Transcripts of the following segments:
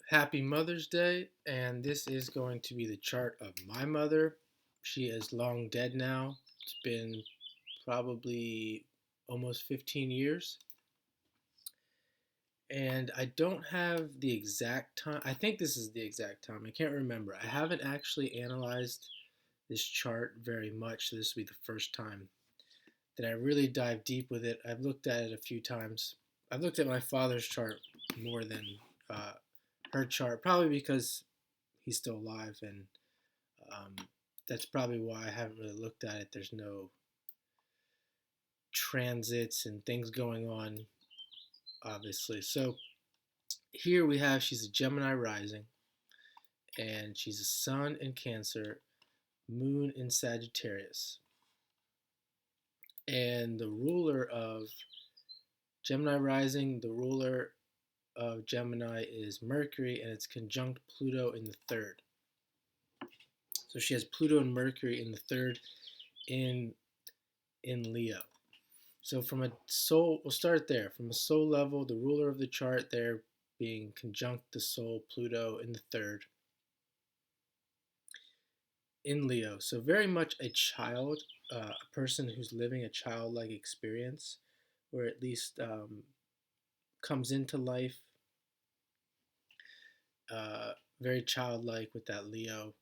Happy Mother's Day, and this is going to be the chart of my mother. She is long dead now. It's been probably almost 15 years, and I don't have the exact time. I think this is the exact time. I can't remember. I haven't actually analyzed this chart very much. So this will be the first time that I really dive deep with it. I've looked at it a few times. I've looked at my father's chart more than uh, her chart, probably because he's still alive, and um, that's probably why I haven't really looked at it. There's no transits and things going on, obviously. So here we have she's a Gemini rising, and she's a Sun in Cancer, Moon in Sagittarius, and the ruler of Gemini rising, the ruler of Gemini is Mercury, and it's conjunct Pluto in the third. So she has Pluto and Mercury in the third in Leo. So from a soul, we'll start there. From a soul level, the ruler of the chart there being conjunct the soul Pluto in the third in Leo. So very much a child, a person who's living a childlike experience, or at least comes into life uh, very childlike with that Leo.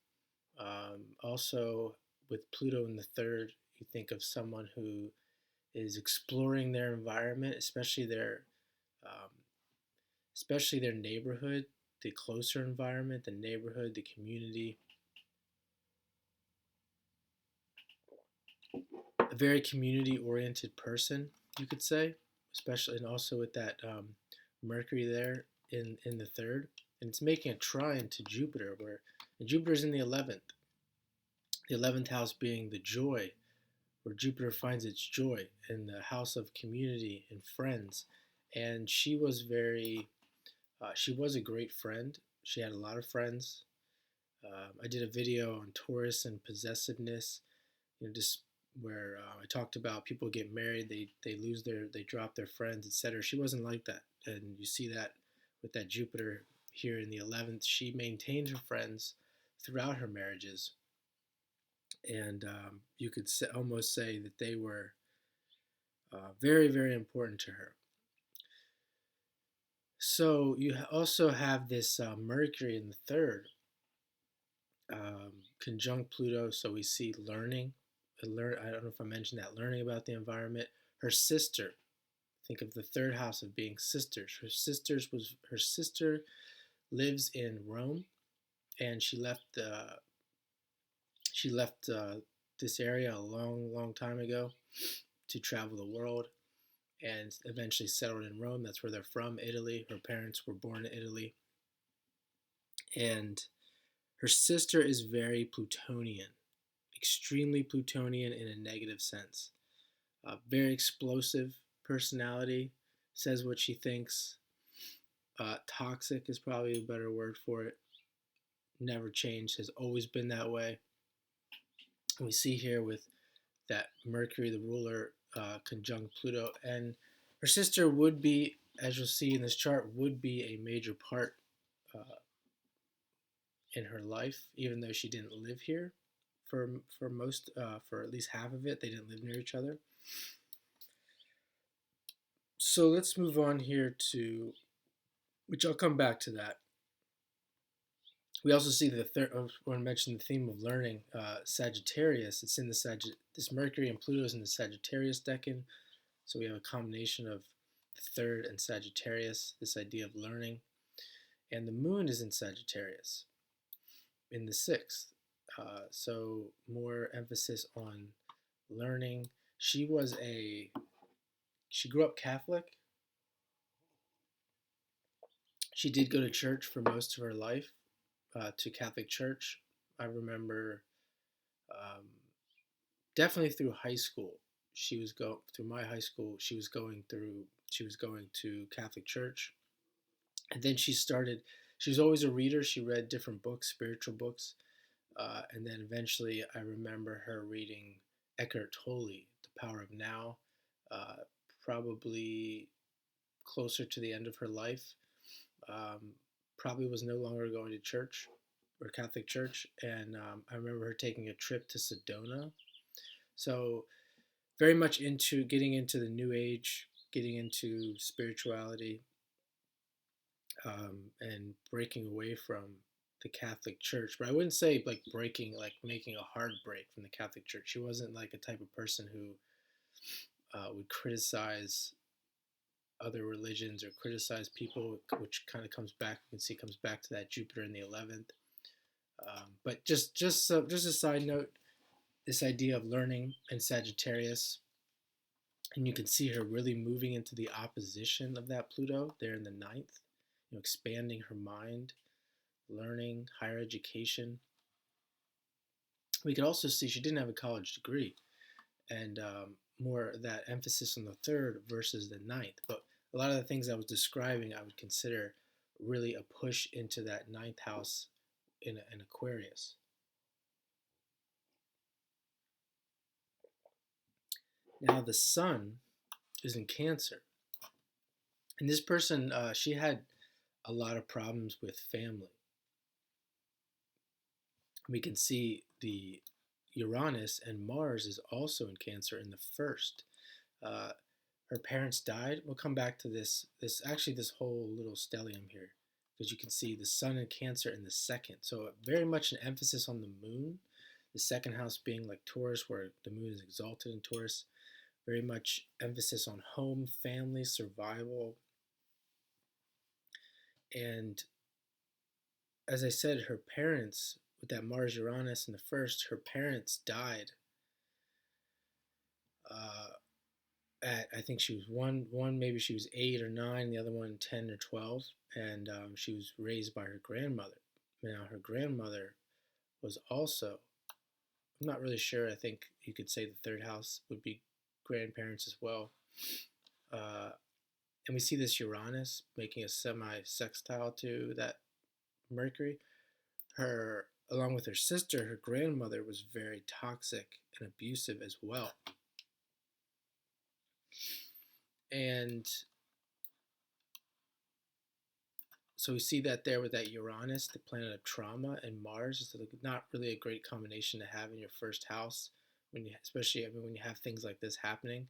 Also, with Pluto in the third, you think of someone who is exploring their environment, um, especially their neighborhood, the closer environment, the neighborhood, the community. A very community-oriented person, you could say, especially and also with that Mercury there in the third, and it's making a trine to Jupiter, where and Jupiter's in the 11th. The 11th house being the joy, where Jupiter finds its joy in the house of community and friends. And she was a great friend. She had a lot of friends. I did a video on Taurus and possessiveness, just where I talked about people get married, they drop their friends, etc. She wasn't like that, and you see that with that Jupiter here in the 11th. She maintained her friends throughout her marriages, and you could almost say that they were very, very important to her. So you also have this Mercury in the third, conjunct Pluto. So we see learning. I don't know if I mentioned that, learning about the environment. Her sister. Think of the third house of being sisters. Her sister lives in Rome, and she left this area a long, long time ago to travel the world, and eventually settled in Rome. That's where they're from, Italy. Her parents were born in Italy, and her sister is very Plutonian, extremely Plutonian in a negative sense. Very explosive personality, says what she thinks. Toxic is probably a better word for it. Never changed, has always been that way. And we see here with that Mercury, the ruler, conjunct Pluto, and her sister would be, as you'll see in this chart, would be a major part uh, in her life, even though she didn't live here for at least half of it. They didn't live near each other. So let's move on here to, which I'll come back to that. We also see the third. I want to mention the theme of learning. Sagittarius. It's in the This Mercury and Pluto is in the Sagittarius decan. So we have a combination of the third and Sagittarius. This idea of learning, and the Moon is in Sagittarius in the sixth. So more emphasis on learning. She was a she grew up Catholic. She did go to church for most of her life, to Catholic church. I remember um, definitely through high school. She was go through my high school. She was going to Catholic church, and then she started. She was always a reader. She read different books, spiritual books, and then eventually I remember her reading Eckhart Tolle, The Power of Now, uh, probably closer to the end of her life. Um, probably was no longer going to church or Catholic church, and I remember her taking a trip to Sedona. So very much into getting into the New Age, getting into spirituality, and breaking away from the Catholic Church. But I wouldn't say like breaking, like making a hard break from the Catholic Church. She wasn't like a type of person who would criticize other religions or criticize people, which kind of comes back. You can see comes back to that Jupiter in the 11th. But just a side note, this idea of learning in Sagittarius, and you can see her really moving into the opposition of that Pluto there in the ninth. Expanding her mind, learning, higher education. We could also see she didn't have a college degree, and more that emphasis on the third versus the ninth. But a lot of the things I was describing, I would consider really a push into that ninth house in Aquarius. Now the sun is in Cancer, and this person, she had a lot of problems with family. We can see the Uranus and Mars is also in Cancer in the first. Uh, Her parents died. We'll come back to this whole little stellium here, because you can see the Sun in Cancer in the second. So very much an emphasis on the Moon. The second house being like Taurus, where the Moon is exalted in Taurus. Very much emphasis on home, family, survival, and as I said, her parents, with that Mars Uranus in the first, her parents died uh, at, I think she was one maybe she was 8 or 9, the other one 10 or 12, and she was raised by her grandmother. Now her grandmother was also, I'm not really sure. I think you could say the third house would be grandparents as well. Uh, and we see this Uranus making a semi-sextile to that Mercury. Her, along with her sister, her grandmother was very toxic and abusive as well. And so we see that there with that Uranus, the planet of trauma, and Mars is not really a great combination to have in your first house. Especially when you have things like this happening,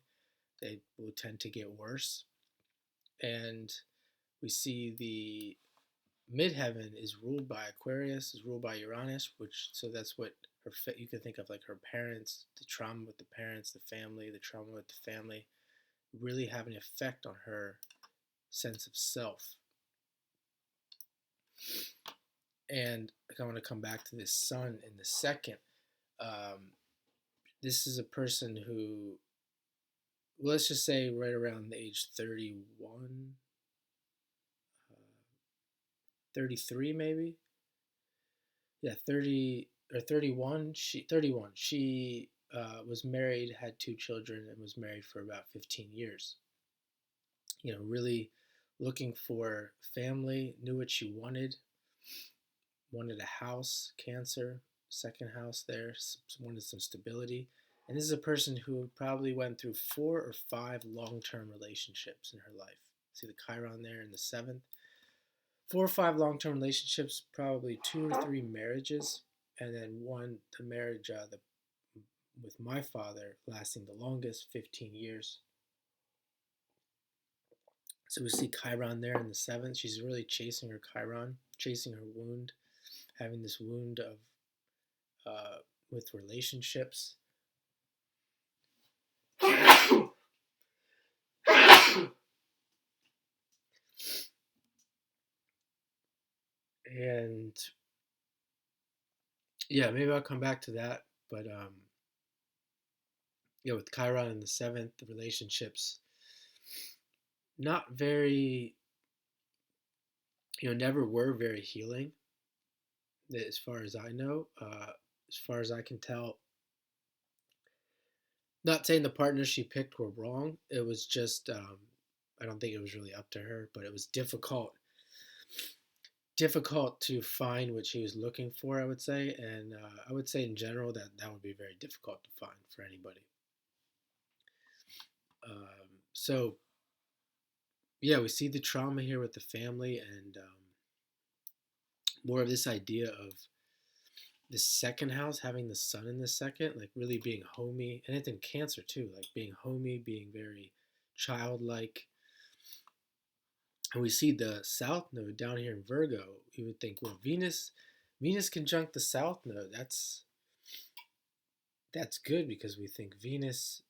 they will tend to get worse. And we see the midheaven is ruled by Aquarius, is ruled by Uranus, so that's what you can think of, like her parents, the trauma with the parents, the family, the trauma with the family, really have an effect on her sense of self. And I want to come back to this Sun in the second. This is a person who, let's just say right around the age 31, 33 maybe. Yeah, 30 or 31. She was married, had 2 children, and was married for about 15 years. Really looking for family, knew what she wanted a house, Cancer, second house there, wanted some stability. And this is a person who probably went through 4 or 5 long-term relationships in her life. See the Chiron there in the seventh. 4 or 5 long-term relationships, probably 2 or 3 marriages, and then the marriage with my father lasting the longest, 15 years. So we see Chiron there in the seventh. She's really chasing her Chiron, chasing her wound, having this wound of with relationships. And yeah, maybe I'll come back to that. But with Chiron in the seventh, the relationships not very, never were very healing, as far as I know. As far as I can tell, not saying the partners she picked were wrong. It was just, I don't think it was really up to her, but it was difficult to find what she was looking for, I would say. And I would say in general that would be very difficult to find for anybody. So yeah, we see the trauma here with the family, and more of this idea of the second house having the sun in the second, like really being homey, and it's in Cancer too, like being homey, being very childlike. And we see the south node down here in Virgo. You would think, well, Venus conjunct the south node. That's good because we think Venus,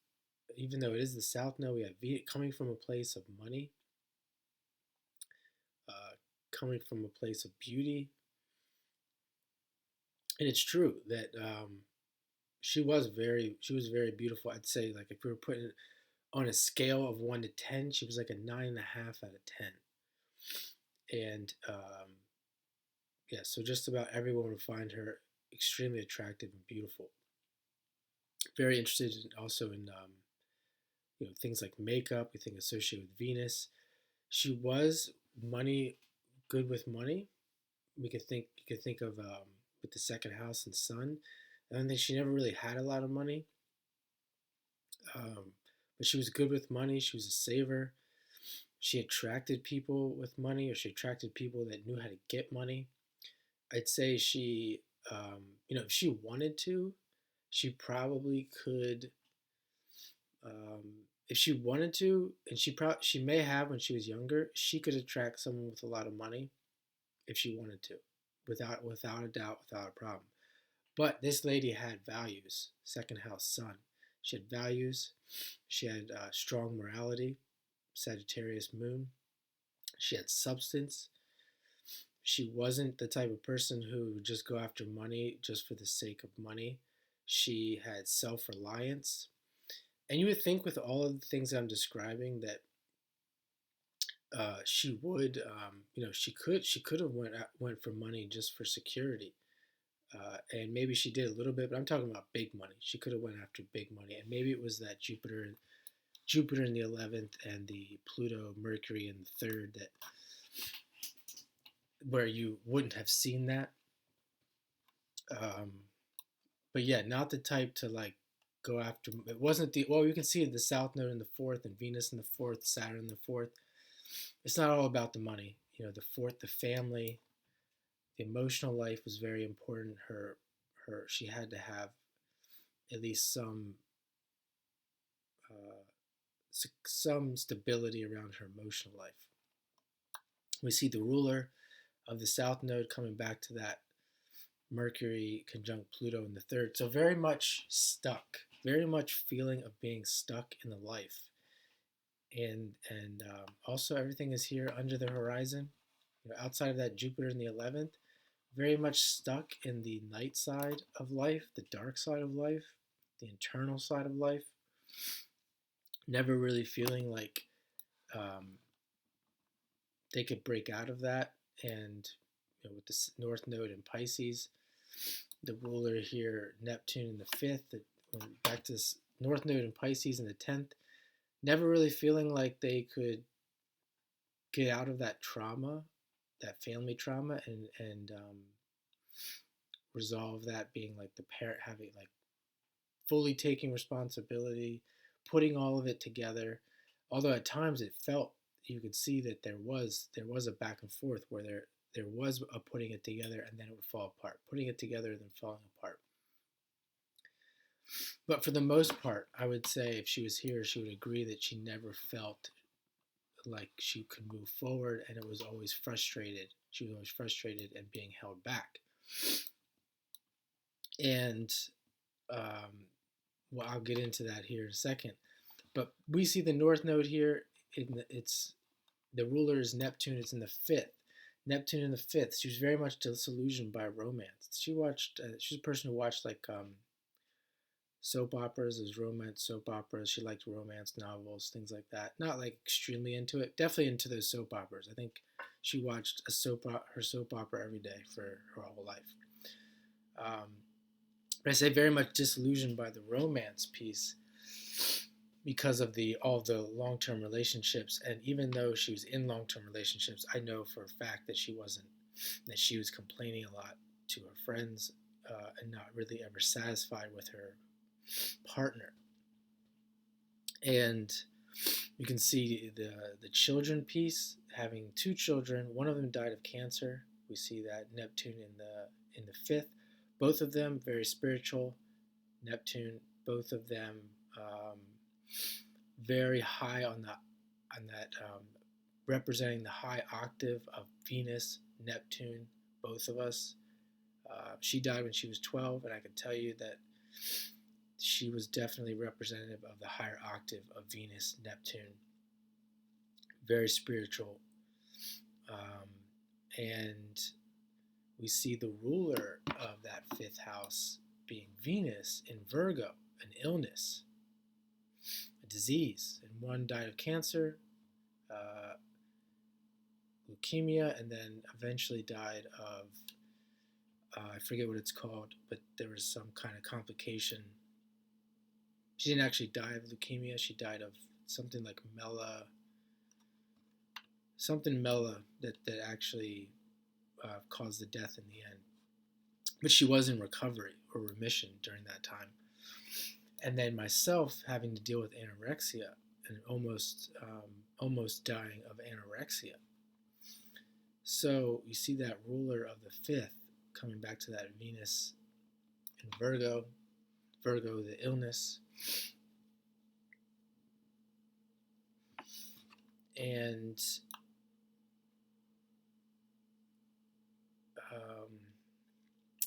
even though it is the south node, we have Venus coming from a place of money, coming from a place of beauty. And it's true that she was very beautiful. I'd say, like, if we were putting it on a scale of 1 to 10, she was like a 9.5 out of 10. And yeah, so just about everyone would find her extremely attractive and beautiful. Very interested also in things like makeup. We think associated with Venus. She was good with money. You could think of with the second house and sun. I don't think she never really had a lot of money, but she was good with money. She was a saver. She attracted people with money, or she attracted people that knew how to get money. I'd say she, if she wanted to, she probably could. If she wanted to, and she may have when she was younger, she could attract someone with a lot of money if she wanted to, without a doubt, without a problem. But this lady had values. Second house sun. She had values. She had strong morality. Sagittarius moon. She had substance. She wasn't the type of person who would just go after money just for the sake of money. She had self-reliance. And you would think with all of the things I'm describing that she would, she could have went for money just for security, and maybe she did a little bit. But I'm talking about big money. She could have went after big money, and maybe it was that Jupiter in the 11th and the Pluto Mercury in the third that where you wouldn't have seen that. But yeah, not the type to like go after. It wasn't you can see the South Node in the fourth and Venus in the fourth, Saturn in the fourth. It's not all about the money. The fourth, the family, the emotional life was very important. She had to have at least some stability around her emotional life. We see the ruler of the South Node coming back to that Mercury conjunct Pluto in the third. So very much stuck, very much feeling of being stuck in the life. And also everything is here under the horizon. Outside of that Jupiter in the 11th, very much stuck in the night side of life, the dark side of life, the internal side of life. Never really feeling like they could break out of that. And with the North Node in Pisces, the ruler here, Neptune in the 5th, back to this North Node in Pisces in the 10th, never really feeling like they could get out of that trauma, that family trauma, and resolve that, being like the parent having like fully taking responsibility, putting all of it together. Although at times you could see that there was a back and forth where there was a putting it together and then it would fall apart, putting it together and then falling apart. But for the most part, I would say if she was here, she would agree that she never felt like she could move forward, and it was always frustrated. She was always frustrated and being held back. And I'll get into that here in a second. But we see the North Node here. The ruler is Neptune. It's in the 5th. Neptune in the 5th. She was very much disillusioned by romance. She was a person who watched like soap operas, as romance soap operas. She liked romance novels, things like that. Not like extremely into it. Definitely into those soap operas. I think she watched her soap opera every day for her whole life. But I say very much disillusioned by the romance piece because of all the long-term relationships. And even though she was in long-term relationships, I know for a fact that she was complaining a lot to her friends and not really ever satisfied with her partner. And you can see the children piece, having 2 children. One of them died of cancer. We see that Neptune in the fifth. Both of them very spiritual. Neptune, both of them um, very high on that representing the high octave of Venus, Neptune. Both of us. She died when she was 12, and I can tell you that she was definitely representative of the higher octave of Venus, Neptune. Very spiritual. And we see the ruler of that fifth house being Venus in Virgo, an illness, a disease. And one died of cancer, leukemia, and then eventually died of, I forget what it's called, but there was some kind of complication. She didn't actually die of leukemia. She died of something like mela that actually caused the death in the end. But she was in recovery or remission during that time. And then myself having to deal with anorexia and almost dying of anorexia. So you see that ruler of the fifth coming back to that Venus in Virgo, the illness. And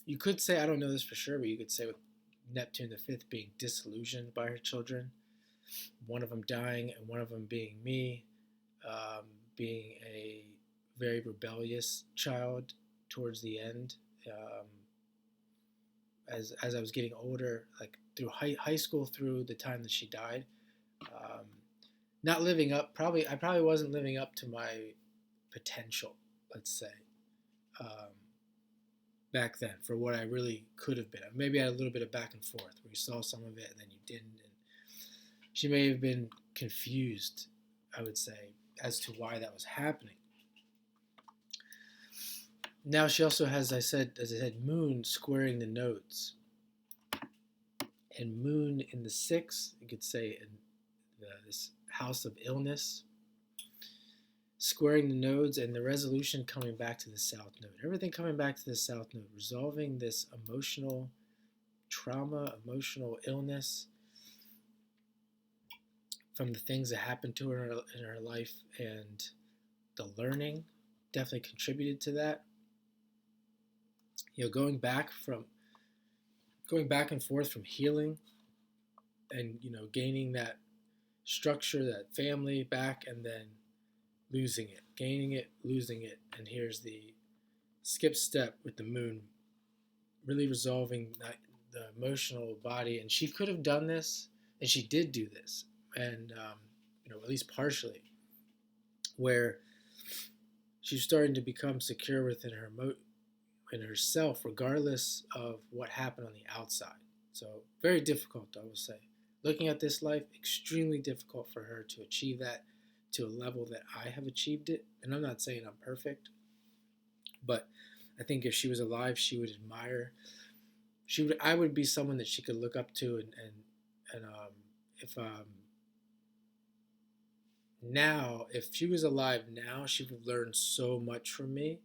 you could say, I don't know this for sure, but you could say with Neptune the fifth being disillusioned by her children, one of them dying and one of them being me, being a very rebellious child towards the end. As I was getting older, like through high school, through the time that she died, not living up. I probably wasn't living up to my potential. Let's say back then for what I really could have been. Maybe I had a little bit of back and forth where you saw some of it and then you didn't. And she may have been confused, I would say, as to why that was happening. Now she also has, as I said, Moon squaring the nodes. And Moon in the sixth, you could say in this house of illness, squaring the nodes, and the resolution coming back to the south node. Everything coming back to the south node, resolving this emotional trauma, emotional illness from the things that happened to her in her life, and the learning definitely contributed to that. Going back and forth from healing and gaining that structure, that family back, and then losing it, gaining it, losing it. And here's the skip step with the Moon, really resolving the emotional body. And she could have done this, and she did do this, and at least partially, where she's starting to become secure within in herself, regardless of what happened on the outside. So very difficult, I will say. Looking at this life, extremely difficult for her to achieve that to a level that I have achieved it. And I'm not saying I'm perfect, but I think if she was alive, she would admire. I would be someone that she could look up to, and if she was alive now, she would have learned so much from me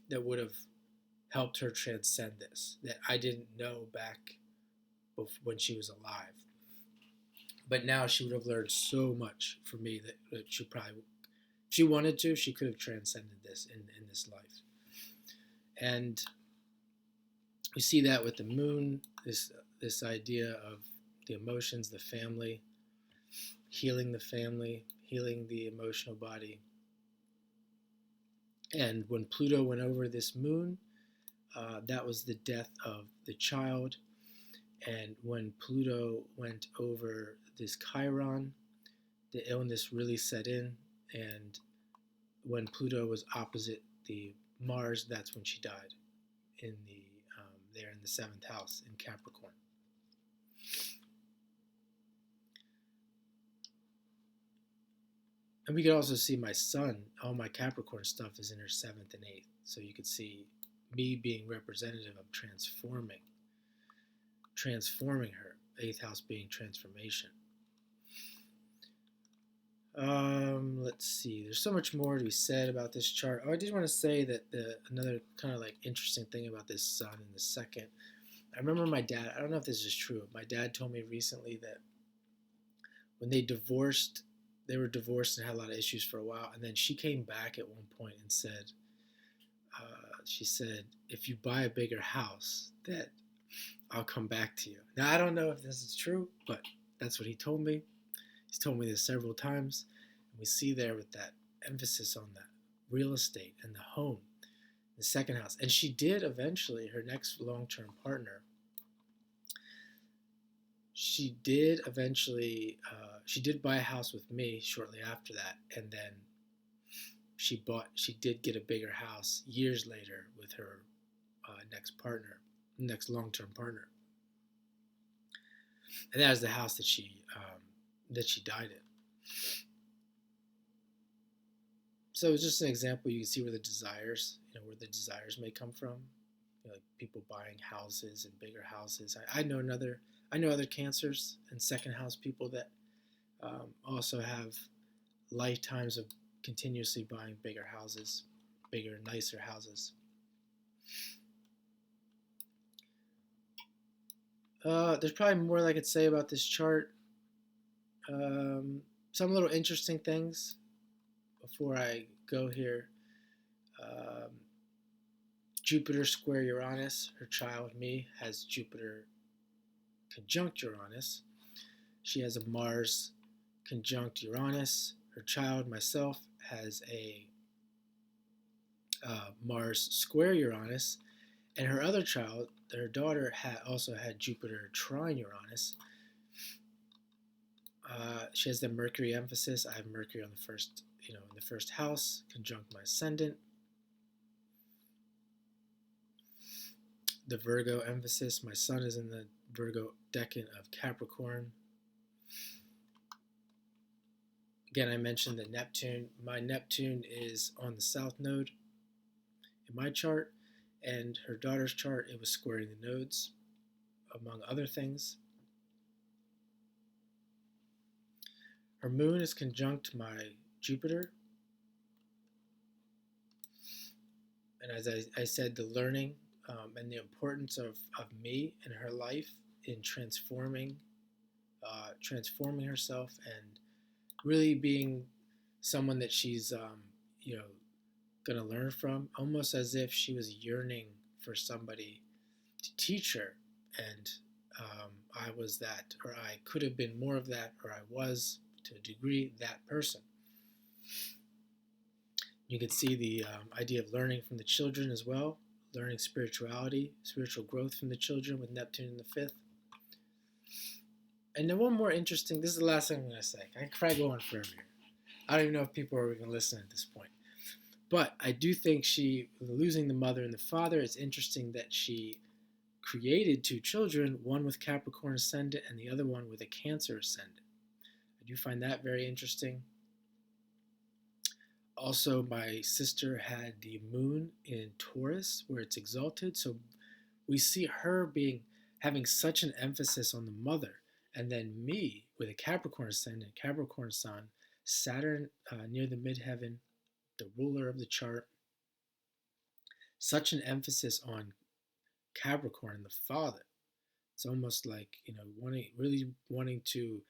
that would have helped her transcend this, that I didn't know back when she was alive. But now she would have learned so much from me that she probably, if she wanted to, she could have transcended this in this life. And we see that with the Moon, this idea of the emotions, the family, healing the emotional body. And when Pluto went over this Moon, that was the death of the child. And when Pluto went over this Chiron, the illness really set in. And when Pluto was opposite the Mars, that's when she died there in the seventh house in Capricorn. And we could also see my sun, all my Capricorn stuff is in her seventh and eighth. So you could see me being representative of transforming her, eighth house being transformation. Let's see. There's so much more to be said about this chart. Oh, I did want to say that another kind of like interesting thing about this sun in the second. I remember my dad. I don't know if this is true. My dad told me recently that when they were divorced and had a lot of issues for a while, and then she came back at one point and said, she said, if you buy a bigger house, that I'll come back to you. Now I don't know if this is true, but that's what he told me. He's told me this several times. And we see there with that emphasis on that real estate and the home, the second house. And she did eventually, her next long term partner, she did buy a house with me shortly after that. And then she did get a bigger house years later with her next long term partner. And that was the house that she died in. So it's just an example. You can see where the desires may come from. Like people buying houses and bigger houses. I know other Cancers and second house people that also have lifetimes of continuously buying bigger houses, bigger, nicer houses. There's probably more that I could say about this chart. Some little interesting things before I go here. Jupiter square Uranus. Her child, me, has Jupiter conjunct Uranus. She has a Mars conjunct Uranus. Her child, myself, has a Mars square Uranus. And her other child, her daughter, also had Jupiter trine Uranus. She has the Mercury emphasis. I have Mercury on the first, in the first house, conjunct my ascendant. The Virgo emphasis. My sun is in the Virgo decan of Capricorn. Again, I mentioned that Neptune. My Neptune is on the south node in my chart, and her daughter's chart, it was squaring the nodes, among other things. Her moon is conjunct my Jupiter. And as I said, the learning and the importance of me in her life in transforming herself and really being someone that she's, going to learn from, almost as if she was yearning for somebody to teach her. And I was that, or I could have been more of that, or I was, to a degree, that person. You could see the idea of learning from the children as well, learning spirituality, spiritual growth from the children with Neptune in the fifth. And then one more interesting, this is the last thing I'm going to say. I can probably go on forever here. I don't even know if people are even listening at this point. But I do think losing the mother and the father, it's interesting that she created two children, one with Capricorn ascendant and the other one with a Cancer ascendant. I do find that very interesting. Also, my sister had the moon in Taurus, where it's exalted. So we see her having such an emphasis on the mother. And then me with a Capricorn ascendant, Capricorn sun, Saturn near the midheaven, the ruler of the chart. Such an emphasis on Capricorn, the father. It's almost like, really wanting to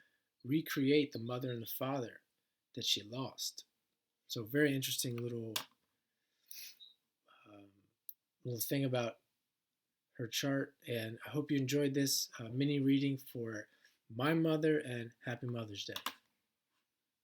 recreate the mother and the father that she lost. So very interesting little thing about her chart. And I hope you enjoyed this mini reading for my mother, and happy Mother's Day.